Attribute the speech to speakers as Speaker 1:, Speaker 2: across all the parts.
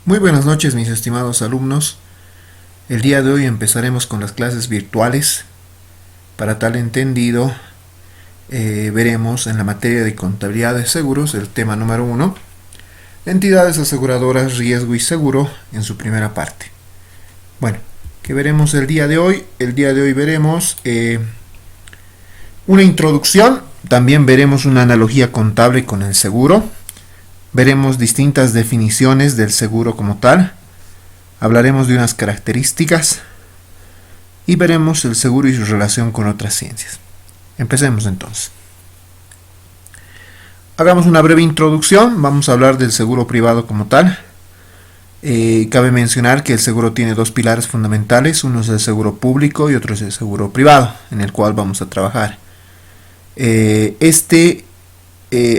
Speaker 1: Muy buenas noches, mis estimados alumnos. El día de hoy empezaremos con las clases virtuales. Para tal entendido, veremos en la materia de contabilidad de seguros el tema número 1, entidades aseguradoras, riesgo y seguro, en su primera parte. Bueno, ¿qué veremos el día de hoy? El día de hoy veremos una introducción, también veremos una analogía contable con el seguro. Veremos distintas definiciones del seguro como tal, hablaremos de unas características y veremos el seguro y su relación con otras ciencias. Empecemos entonces. Hagamos una breve introducción, vamos a hablar del seguro privado como tal. Cabe mencionar que el seguro tiene dos pilares fundamentales, uno es el seguro público y otro es el seguro privado, en el cual vamos a trabajar.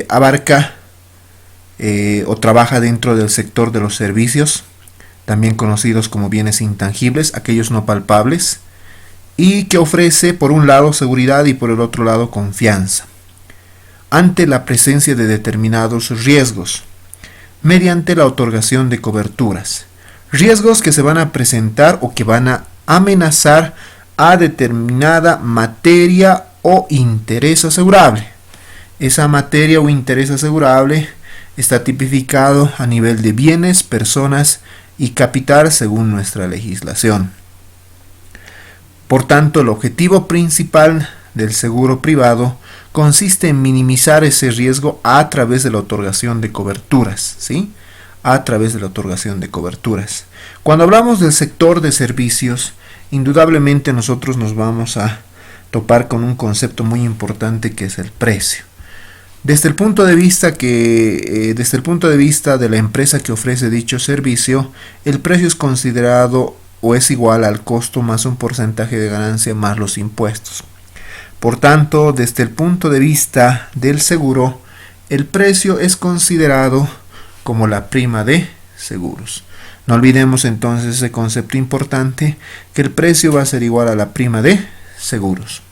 Speaker 1: Abarca o trabaja dentro del sector de los servicios, también conocidos como bienes intangibles, aquellos no palpables, y que ofrece por un lado seguridad y por el otro lado confianza ante la presencia de determinados riesgos mediante la otorgación de coberturas, riesgos que se van a presentar o que van a amenazar a determinada materia o interés asegurable. Esa materia o interés asegurable está tipificado a nivel de bienes, personas y capital según nuestra legislación. Por tanto, el objetivo principal del seguro privado consiste en minimizar ese riesgo a través de la otorgación de coberturas, ¿sí? A través de la otorgación de coberturas. Cuando hablamos del sector de servicios, indudablemente nosotros nos vamos a topar con un concepto muy importante que es el precio. Desde el punto de vista de la empresa que ofrece dicho servicio, el precio es considerado o es igual al costo más un porcentaje de ganancia más los impuestos. Por tanto, desde el punto de vista del seguro, el precio es considerado como la prima de seguros. No olvidemos entonces ese concepto importante, que el precio va a ser igual a la prima de seguros.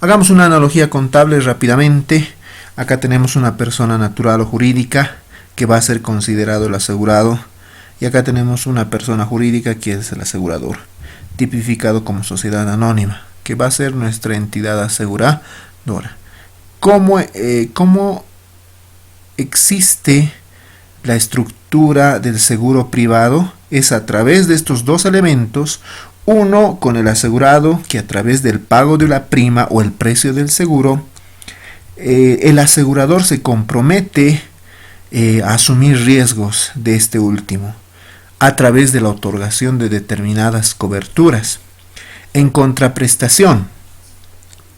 Speaker 1: Hagamos una analogía contable rápidamente. Acá tenemos una persona natural o jurídica que va a ser considerado el asegurado. Y acá tenemos una persona jurídica que es el asegurador, tipificado como sociedad anónima, que va a ser nuestra entidad aseguradora. ¿Cómo existe la estructura del seguro privado? Es a través de estos dos elementos. Uno, con el asegurado, que a través del pago de la prima o el precio del seguro, el asegurador se compromete a asumir riesgos de este último a través de la otorgación de determinadas coberturas. En contraprestación,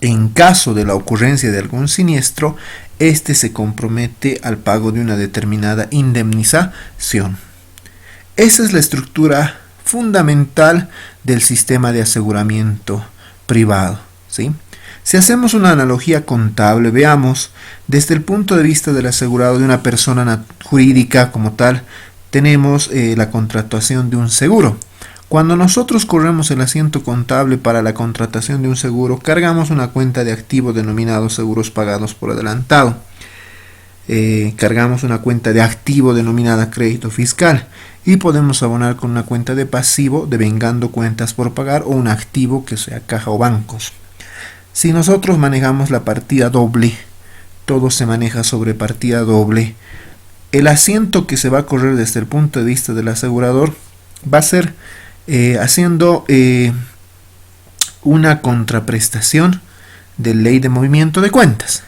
Speaker 1: en caso de la ocurrencia de algún siniestro, este se compromete al pago de una determinada indemnización. Esa es la estructura fundamental del sistema de aseguramiento privado, ¿sí? Si hacemos una analogía contable, veamos, desde el punto de vista del asegurado de una persona jurídica como tal, tenemos la contratación de un seguro. Cuando nosotros corremos el asiento contable para la contratación de un seguro, cargamos una cuenta de activo denominado seguros pagados por adelantado. Cargamos una cuenta de activo denominada crédito fiscal y podemos abonar con una cuenta de pasivo devengando cuentas por pagar o un activo que sea caja o bancos. Si nosotros manejamos la partida doble, todo se maneja sobre partida doble, el asiento que se va a correr desde el punto de vista del asegurador va a ser haciendo una contraprestación de ley de movimiento de cuentas.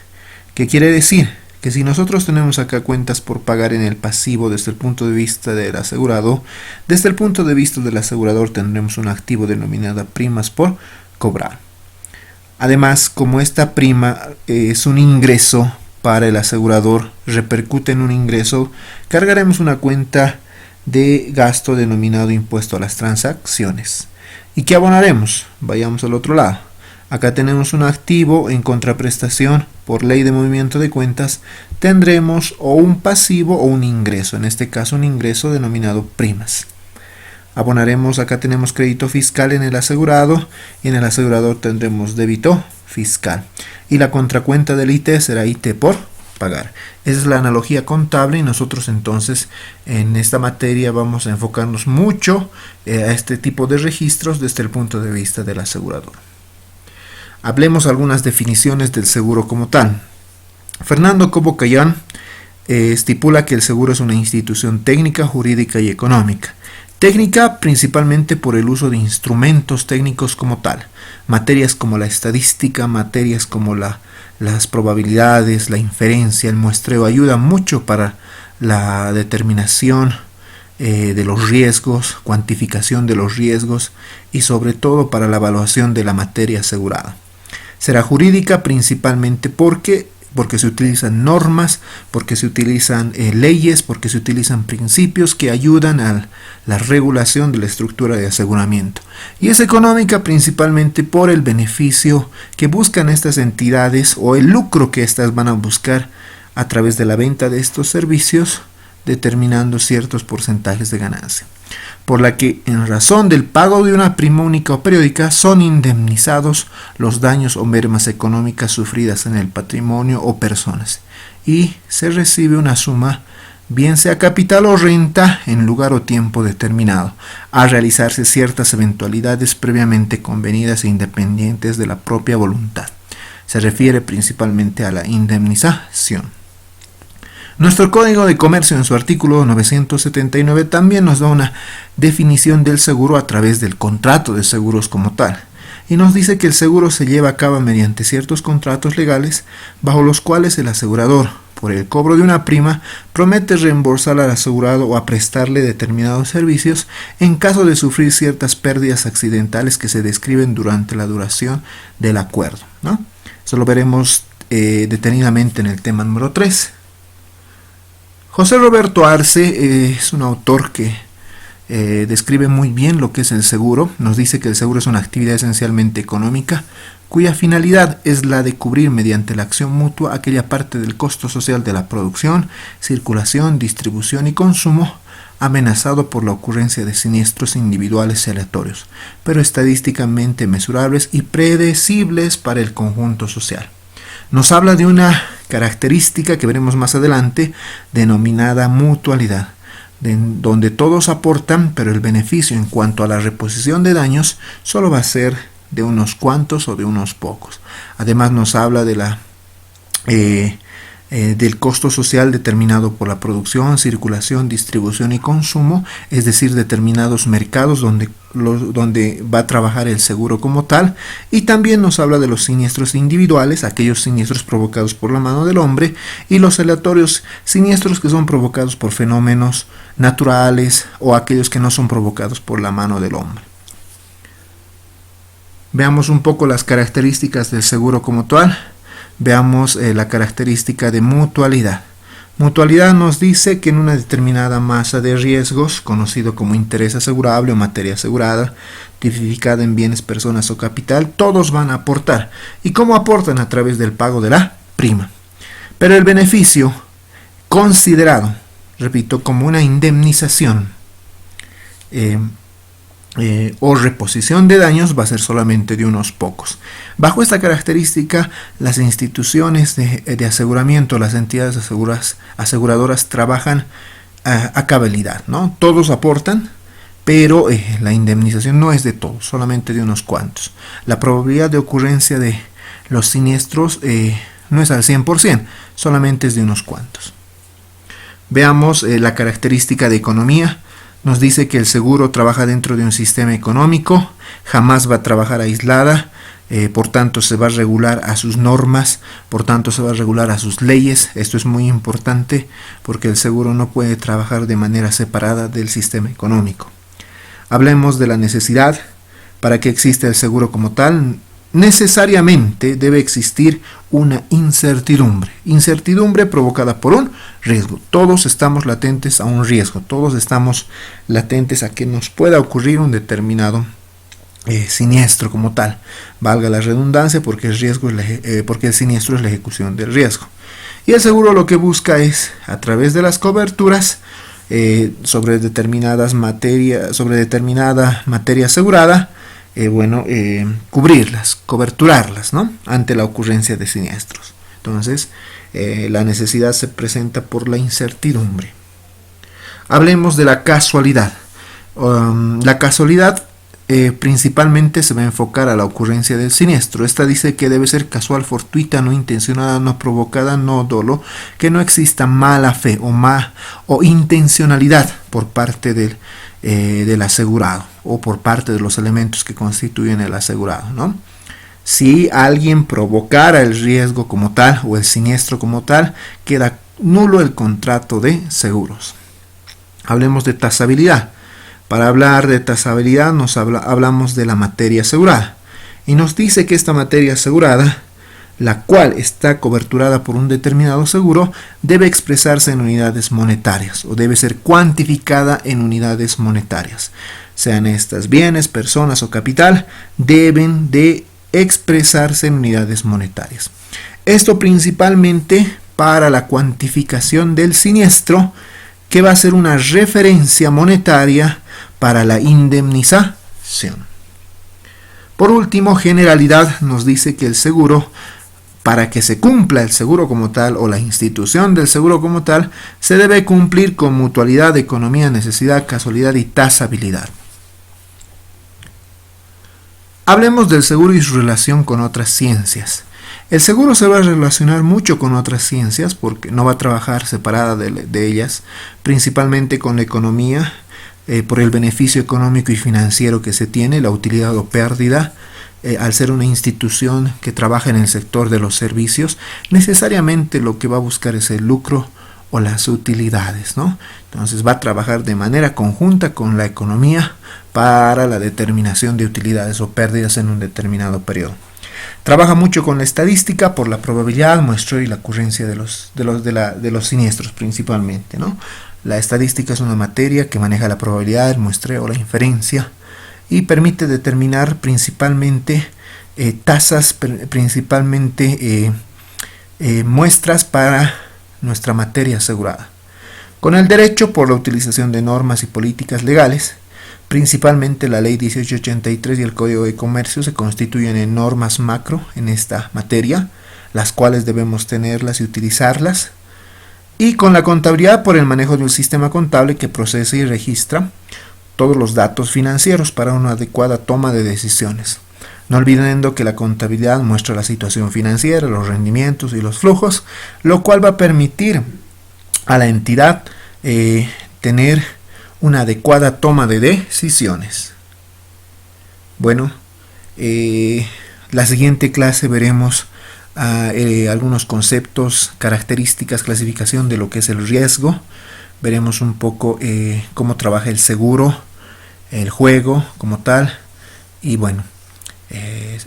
Speaker 1: ¿Qué quiere decir? Que si nosotros tenemos acá cuentas por pagar en el pasivo desde el punto de vista del asegurado, desde el punto de vista del asegurador tendremos un activo denominado primas por cobrar. Además, como esta prima es un ingreso para el asegurador, repercute en un ingreso, cargaremos una cuenta de gasto denominado impuesto a las transacciones. ¿Y qué abonaremos? Vayamos al otro lado. Acá tenemos un activo en contraprestación por ley de movimiento de cuentas. Tendremos o un pasivo o un ingreso, en este caso un ingreso denominado primas. Abonaremos, acá tenemos crédito fiscal en el asegurado y en el asegurador tendremos débito fiscal. Y la contracuenta del IT será IT por pagar. Esa es la analogía contable y nosotros entonces en esta materia vamos a enfocarnos mucho a este tipo de registros desde el punto de vista del asegurador. Hablemos algunas definiciones del seguro como tal. Fernando Cobo Cayán estipula que el seguro es una institución técnica, jurídica y económica. Técnica principalmente por el uso de instrumentos técnicos como tal, materias como la estadística, materias como las probabilidades, la inferencia, el muestreo ayudan mucho para la determinación de los riesgos, cuantificación de los riesgos y sobre todo para la evaluación de la materia asegurada. Será jurídica principalmente porque se utilizan normas, porque se utilizan leyes, porque se utilizan principios que ayudan a la regulación de la estructura de aseguramiento. Y es económica principalmente por el beneficio que buscan estas entidades o el lucro que éstas van a buscar a través de la venta de estos servicios, determinando ciertos porcentajes de ganancia, por la que en razón del pago de una prima única o periódica son indemnizados los daños o mermas económicas sufridas en el patrimonio o personas y se recibe una suma, bien sea capital o renta, en lugar o tiempo determinado, a realizarse ciertas eventualidades previamente convenidas e independientes de la propia voluntad. Se refiere principalmente a la indemnización. Nuestro Código de Comercio en su artículo 979 también nos da una definición del seguro a través del contrato de seguros como tal, y nos dice que el seguro se lleva a cabo mediante ciertos contratos legales bajo los cuales el asegurador, por el cobro de una prima, promete reembolsar al asegurado o a prestarle determinados servicios en caso de sufrir ciertas pérdidas accidentales que se describen durante la duración del acuerdo, ¿no? Eso lo veremos detenidamente en el tema número 3. José Roberto Arce es un autor que describe muy bien lo que es el seguro. Nos dice que el seguro es una actividad esencialmente económica cuya finalidad es la de cubrir mediante la acción mutua aquella parte del costo social de la producción, circulación, distribución y consumo amenazado por la ocurrencia de siniestros individuales y aleatorios, pero estadísticamente mesurables y predecibles para el conjunto social. Nos habla de una característica que veremos más adelante, denominada mutualidad, donde todos aportan, pero el beneficio en cuanto a la reposición de daños solo va a ser de unos cuantos o de unos pocos. Además nos habla de del costo social determinado por la producción, circulación, distribución y consumo, es decir, determinados mercados donde va a trabajar el seguro como tal, y también nos habla de los siniestros individuales, aquellos siniestros provocados por la mano del hombre, y los aleatorios, siniestros que son provocados por fenómenos naturales o aquellos que no son provocados por la mano del hombre. Veamos un poco las características del seguro como tal. Veamos la característica de mutualidad. Mutualidad nos dice que en una determinada masa de riesgos, conocido como interés asegurable o materia asegurada, tipificada en bienes, personas o capital, todos van a aportar. ¿Y cómo aportan? A través del pago de la prima. Pero el beneficio considerado, repito, como una indemnización o reposición de daños va a ser solamente de unos pocos. Bajo esta característica, las instituciones de aseguramiento, las entidades aseguradoras trabajan a cabalidad, ¿no? Todos aportan, pero la indemnización no es de todos, solamente de unos cuantos. La probabilidad de ocurrencia de los siniestros no es al 100%, solamente es de unos cuantos. Veamos la característica de economía. Nos dice que el seguro trabaja dentro de un sistema económico, jamás va a trabajar aislada, por tanto se va a regular a sus normas, por tanto se va a regular a sus leyes. Esto es muy importante porque el seguro no puede trabajar de manera separada del sistema económico. Hablemos de la necesidad. Para que exista el seguro como tal, necesariamente debe existir una incertidumbre provocada por un riesgo. Todos estamos latentes a un riesgo, todos estamos latentes a que nos pueda ocurrir un determinado siniestro como tal, valga la redundancia, porque el siniestro es la ejecución del riesgo. Y el seguro lo que busca es, a través de las coberturas sobre determinada materia asegurada, cubrirlas, coberturarlas, ¿no? Ante la ocurrencia de siniestros. Entonces, La necesidad se presenta por la incertidumbre. Hablemos de la casualidad. La casualidad principalmente se va a enfocar a la ocurrencia del siniestro. Esta dice que debe ser casual, fortuita, no intencionada, no provocada, no dolo, que no exista mala fe o intencionalidad por parte del asegurado o por parte de los elementos que constituyen el asegurado, ¿no? Si alguien provocara el riesgo como tal o el siniestro como tal, queda nulo el contrato de seguros. Hablemos de tasabilidad. Para hablar de tasabilidad hablamos de la materia asegurada. Y nos dice que esta materia asegurada, la cual está coberturada por un determinado seguro, debe expresarse en unidades monetarias o debe ser cuantificada en unidades monetarias. Sean estas bienes, personas o capital, deben de expresarse en unidades monetarias. Esto principalmente para la cuantificación del siniestro, que va a ser una referencia monetaria para la indemnización. Por último, generalidad nos dice que el seguro, para que se cumpla el seguro como tal o la institución del seguro como tal, se debe cumplir con mutualidad, economía, necesidad, casualidad y tasabilidad. Hablemos del seguro y su relación con otras ciencias. El seguro se va a relacionar mucho con otras ciencias porque no va a trabajar separada de ellas, principalmente con la economía, por el beneficio económico y financiero que se tiene, la utilidad o pérdida. Al ser una institución que trabaja en el sector de los servicios, necesariamente lo que va a buscar es el lucro o las utilidades, ¿no? Entonces va a trabajar de manera conjunta con la economía para la determinación de utilidades o pérdidas en un determinado periodo. Trabaja mucho con la estadística por la probabilidad, muestreo y la ocurrencia de los siniestros principalmente, ¿no? La estadística es una materia que maneja la probabilidad, el muestreo, la inferencia y permite determinar principalmente tasas, principalmente muestras para nuestra materia asegurada. Con el derecho por la utilización de normas y políticas legales, principalmente la Ley 1883 y el Código de Comercio se constituyen en normas macro en esta materia, las cuales debemos tenerlas y utilizarlas. Y con la contabilidad por el manejo de un sistema contable que procesa y registra todos los datos financieros para una adecuada toma de decisiones. No olvidando que la contabilidad muestra la situación financiera, los rendimientos y los flujos, lo cual va a permitir a la entidad tener una adecuada toma de decisiones. Bueno, la siguiente clase veremos algunos conceptos, características, clasificación de lo que es el riesgo. Veremos un poco cómo trabaja el seguro, el juego como tal. Y bueno,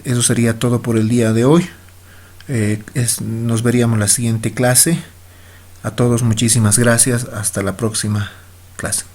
Speaker 1: eso sería todo por el día de hoy. Nos veríamos la siguiente clase. A todos muchísimas gracias. Hasta la próxima clase.